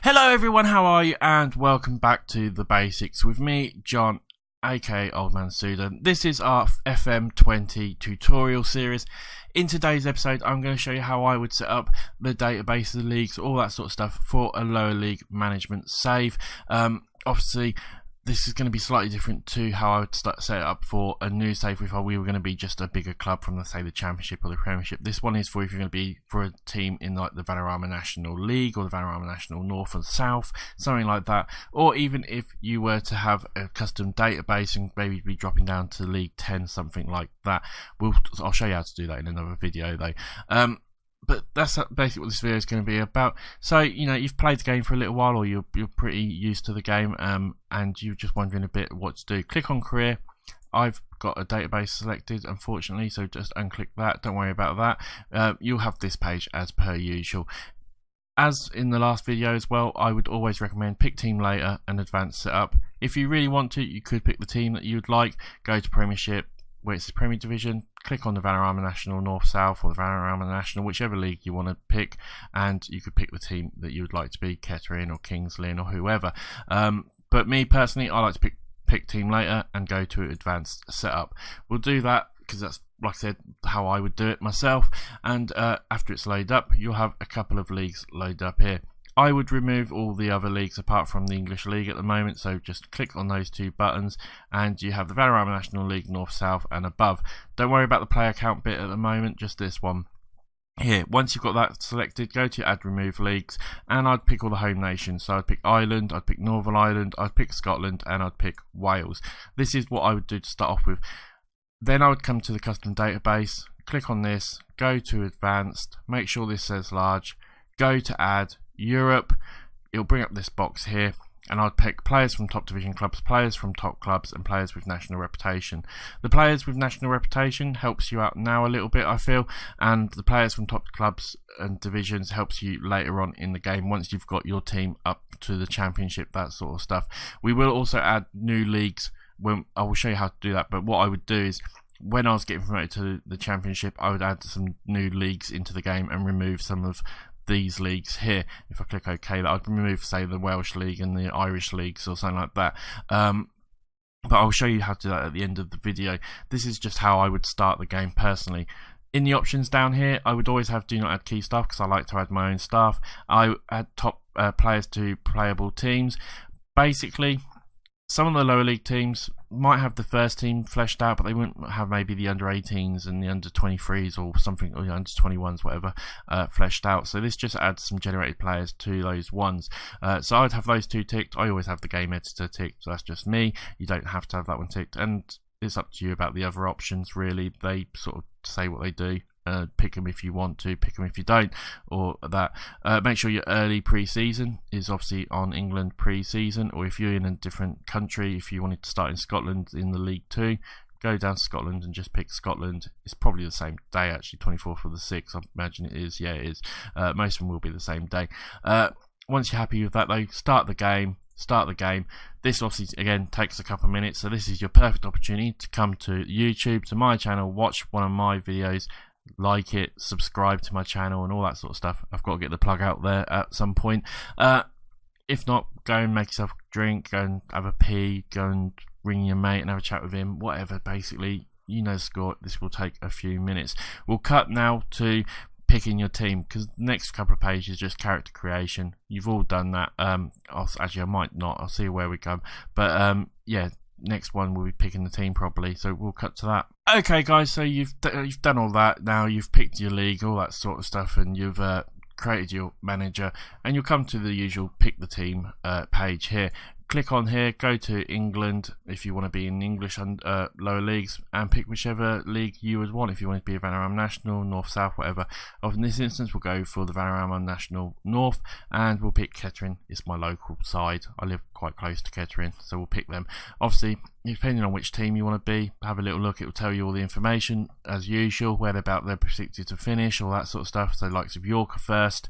Hello everyone, how are you? And welcome back to The Basics with me, John, aka Old Man Sudor. This is our Fm20 tutorial series. In today's episode, I'm going to show you how I would set up the database of the leagues, all that sort of stuff for a lower league management save. Obviously, this is going to be slightly different to how I would set it up for a new save if we were going to be just a bigger club from, say, the Championship or the Premiership. This one is for if you're going to be for a team in like the Vanarama National League or the Vanarama National North and South, something like that. Or even if you were to have a custom database and maybe be dropping down to League 10, something like that. I'll show you how to do that in another video though. But that's basically what this video is going to be about. So, you know, you've played the game for a little while, or you're pretty used to the game, and you're just wondering a bit what to do. Click on Career. I've got a database selected, unfortunately, so just unclick that. Don't worry about that. You'll have this page as per usual. As in the last video as well, I would always recommend pick team later and advanced setup. If you really want to, you could pick the team that you'd like, go to Premiership, where it's the Premier Division, click on the Vanarama National North South or the Vanarama National, whichever league you want to pick, and you could pick the team that you would like to be, Kettering or Kings Lynn or whoever. But me personally, I like to pick team later and go to advanced setup. We'll do that because that's, like I said, how I would do it myself. And after it's loaded up, you'll have a couple of leagues loaded up here. I would remove all the other leagues apart from the English League at the moment, so just click on those two buttons and you have the Vanarama National League North, South and above. Don't worry about the player count bit at the moment, just this one here. Once you've got that selected, go to add remove leagues, and I'd pick all the home nations. So I'd pick Ireland, I'd pick Northern Ireland, I'd pick Scotland and I'd pick Wales. This is what I would do to start off with. Then I would come to the custom database, click on this, go to advanced, make sure this says large, go to add Europe. It'll bring up this box here, and I'd pick players from top division clubs, players from top clubs and players with national reputation. The players with national reputation helps you out now a little bit, I feel, and the players from top clubs and divisions helps you later on in the game once you've got your team up to the Championship, that sort of stuff. We will also add new leagues when I will show you how to do that, but what I would do is when I was getting promoted to the Championship, I would add some new leagues into the game and remove some of these leagues here. If I click OK, that I'd remove, say, the Welsh League and the Irish leagues or something like that. But I'll show you how to do that at the end of the video. This is just how I would start the game personally. In the options down here, I would always have do not add key staff because I like to add my own staff. I add top players to playable teams. Basically, some of the lower league teams might have the first team fleshed out, but they wouldn't have maybe the under 18s and the under 23s or something, or the under 21s, whatever, fleshed out. So this just adds some generated players to those ones. So I'd have those two ticked. I always have the game editor ticked, so that's just me. You don't have to have that one ticked, and it's up to you about the other options, really. They sort of say what they do. Pick them if you want to, pick them if you don't, or that. Make sure your early pre-season is obviously on England pre-season, or if you're in a different country, if you wanted to start in Scotland in the League 2, go down to Scotland and just pick Scotland. It's probably the same day, actually, 24th of the 6th, I imagine it is. Yeah, it is. Most of them will be the same day. Once you're happy with that though, start the game. This obviously again takes a couple of minutes, so this is your perfect opportunity to come to YouTube, to my channel, watch one of my videos, like it, subscribe to my channel and all that sort of stuff. I've got to get the plug out there at some point. If not, go and make yourself a drink, go and have a pee, go and ring your mate and have a chat with him, whatever. Basically, you know the score. This will take a few minutes. We'll cut now to picking your team, because the next couple of pages is just character creation. You've all done that. Actually, I might not. I'll see where we go. But yeah, next one we'll be picking the team properly, so we'll cut to that. Okay guys, so you've done all that. Now you've picked your league, all that sort of stuff, and you've created your manager, and you'll come to the usual pick the team page here. Click on here, go to England if you want to be in English and lower leagues, and pick whichever league you would want. If you want to be a Vanarama National, North, South, whatever. In this instance, we'll go for the Vanarama National North, and we'll pick Kettering. It's my local side. I live quite close to Kettering, so we'll pick them. Obviously, depending on which team you want to be, have a little look. It will tell you all the information as usual, where they're predicted to finish, all that sort of stuff. So, likes of York are first,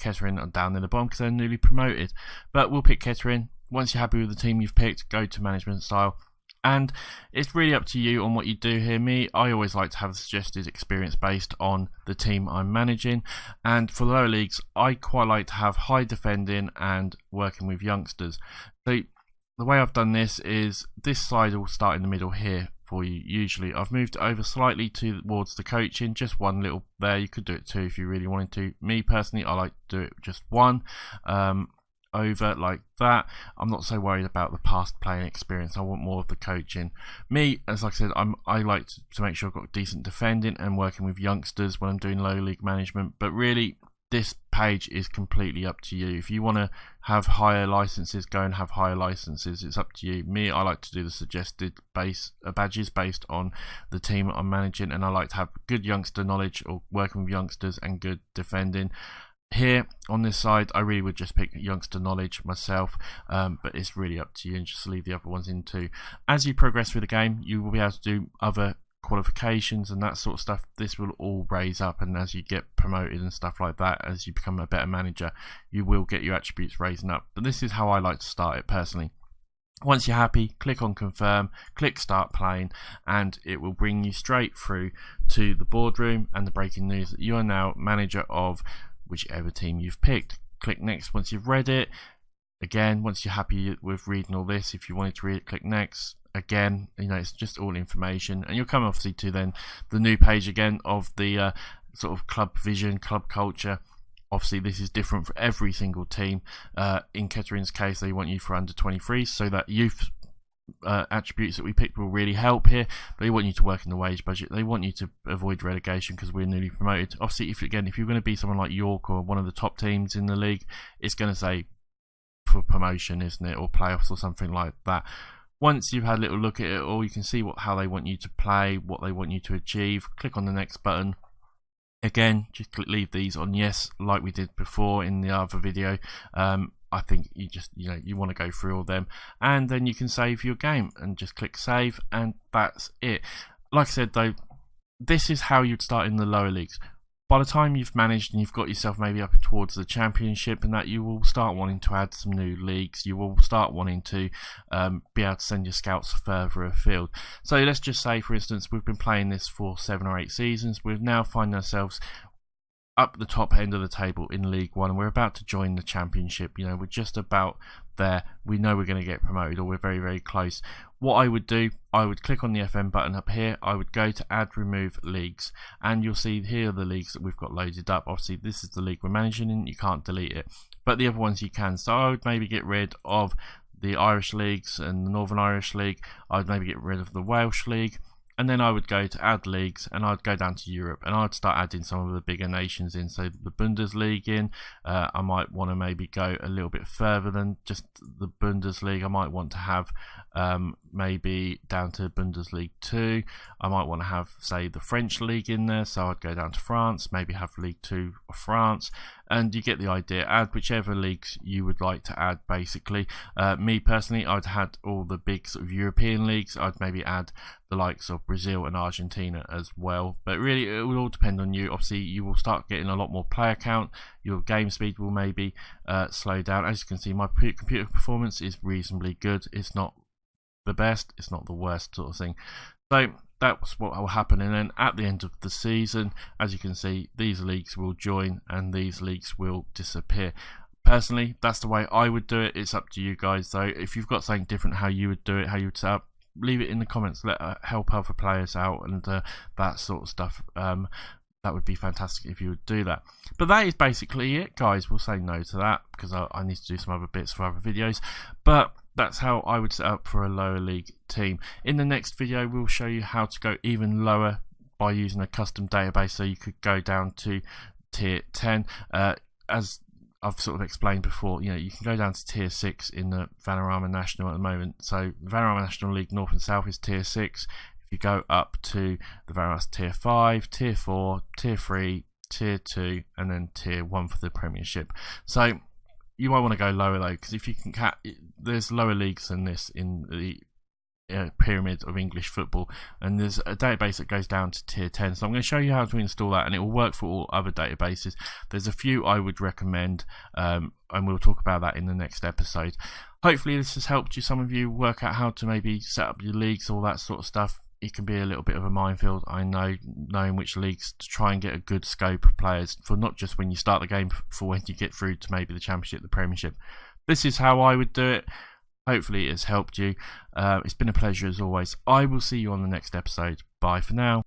Kettering are down in the bottom because they're newly promoted. But we'll pick Kettering. Once you're happy with the team you've picked, go to management style. And it's really up to you on what you do here. I always like to have the suggested experience based on the team I'm managing, and for the lower leagues I quite like to have high defending and working with youngsters. So the way I've done this is this slide will start in the middle here for you. Usually I've moved it over slightly towards the coaching, just one little there. You could do it two if you really wanted to. Me personally, I like to do it just one over like that. I'm not so worried about the past playing experience. I want more of the coaching. As like I said, I like to make sure I've got decent defending and working with youngsters when I'm doing low league management. But really, this page is completely up to you. If you want to have higher licenses, go and have higher licenses. It's up to you. I like to do the suggested badges based on the team I'm managing, and I like to have good youngster knowledge or working with youngsters and good defending. Here on this side, I really would just pick youngster knowledge myself, but it's really up to you, and just leave the other ones in too. As you progress through the game, you will be able to do other qualifications and that sort of stuff. This will all raise up, and as you get promoted and stuff like that, as you become a better manager, you will get your attributes raising up. But this is how I like to start it personally. Once you're happy, click on confirm, click start playing, and it will bring you straight through to the boardroom and the breaking news that you are now manager of whichever team you've picked. Click next once you've read it. Again, once you're happy with reading all this, if you wanted to read it, click next. Again, it's just all information, and you'll come obviously to then the new page again of the sort of club vision, club culture. Obviously this is different for every single team. In Kettering's case, they want you for under 23s, so that youth attributes that we picked will really help here. They want you to work in the wage budget. They want you to avoid relegation because we're newly promoted. Obviously, if you're going to be someone like York or one of the top teams in the league, it's going to say for promotion, isn't it, or playoffs or something like that. Once you've had a little look at it all, you can see how they want you to play, what they want you to achieve. Click on the next button. Again, just leave these on yes, like we did before in the other video. I think you want to go through all them, and then you can save your game and just click save, and that's it. Like I said though, this is how you'd start in the lower leagues. By the time you've managed and you've got yourself maybe up towards the championship and that, you will start wanting to add some new leagues. You will start wanting to be able to send your scouts further afield. So let's just say, for instance, we've been playing this for 7 or 8 seasons. We've now find ourselves up the top end of the table in League One, and we're about to join the championship. We're just about there. We know we're going to get promoted, or we're very, very close. What I would do, I would click on the FM button up here. I would go to add remove leagues, and you'll see here are the leagues that we've got loaded up. Obviously this is the league we're managing in, you can't delete it, but the other ones you can. So I would maybe get rid of the Irish leagues and the Northern Irish League. I'd maybe get rid of the Welsh League, and then I would go to add leagues, and I'd go down to Europe, and I'd start adding some of the bigger nations in. So the Bundesliga in, I might want to maybe go a little bit further than just the Bundesliga. I might want to have maybe down to Bundesliga 2. I might want to have, say, the French league in there, so I'd go down to France, maybe have League 2 of France, and you get the idea. Add whichever leagues you would like to add, basically. Me personally, I'd had all the big sort of European leagues. I'd maybe add the likes of Brazil and Argentina as well, but really it will all depend on you. Obviously you will start getting a lot more player count, your game speed will maybe slow down. As you can see, my computer performance is reasonably good. It's not the best, it's not the worst sort of thing. So that's what will happen, and then at the end of the season, as you can see, these leagues will join and these leagues will disappear. Personally, that's the way I would do it. It's up to you guys though. If you've got something different how you would do it, how you would set up, leave it in the comments. Help other players out and that sort of stuff. That would be fantastic if you would do that. But that is basically it, guys. We'll say no to that because I need to do some other bits for other videos, but that's how I would set up for a lower league team. In the next video we'll show you how to go even lower by using a custom database, so you could go down to tier 10. As I've sort of explained before, you can go down to tier 6 in the Vanarama National at the moment. So the Vanarama National League North and South is tier 6. If you go up to the Vanarama tier 5, tier 4, tier 3, tier 2, and then tier 1 for the Premiership. So you might want to go lower though, because if you can there's lower leagues than this in the pyramid of English football, and there's a database that goes down to tier 10, so I'm going to show you how to install that, and it will work for all other databases. There's a few I would recommend, and we'll talk about that in the next episode. Hopefully this has helped you, some of you, work out how to maybe set up your leagues, all that sort of stuff. It can be a little bit of a minefield, I know, knowing which leagues to try and get a good scope of players for, not just when you start the game, for when you get through to maybe the Championship, the Premiership. This is how I would do it. Hopefully it has helped you. It's been a pleasure as always. I will see you on the next episode. Bye for now.